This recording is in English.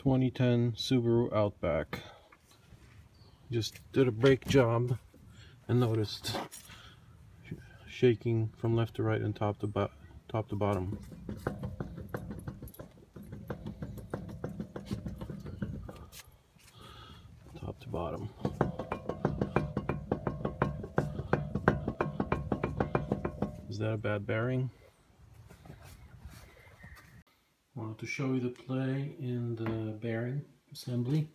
2010 Subaru Outback. Just did a brake job and noticed shaking from left to right and top to bottom. Top to bottom. Is that a bad bearing? Wanted to show you the play in the bearing assembly.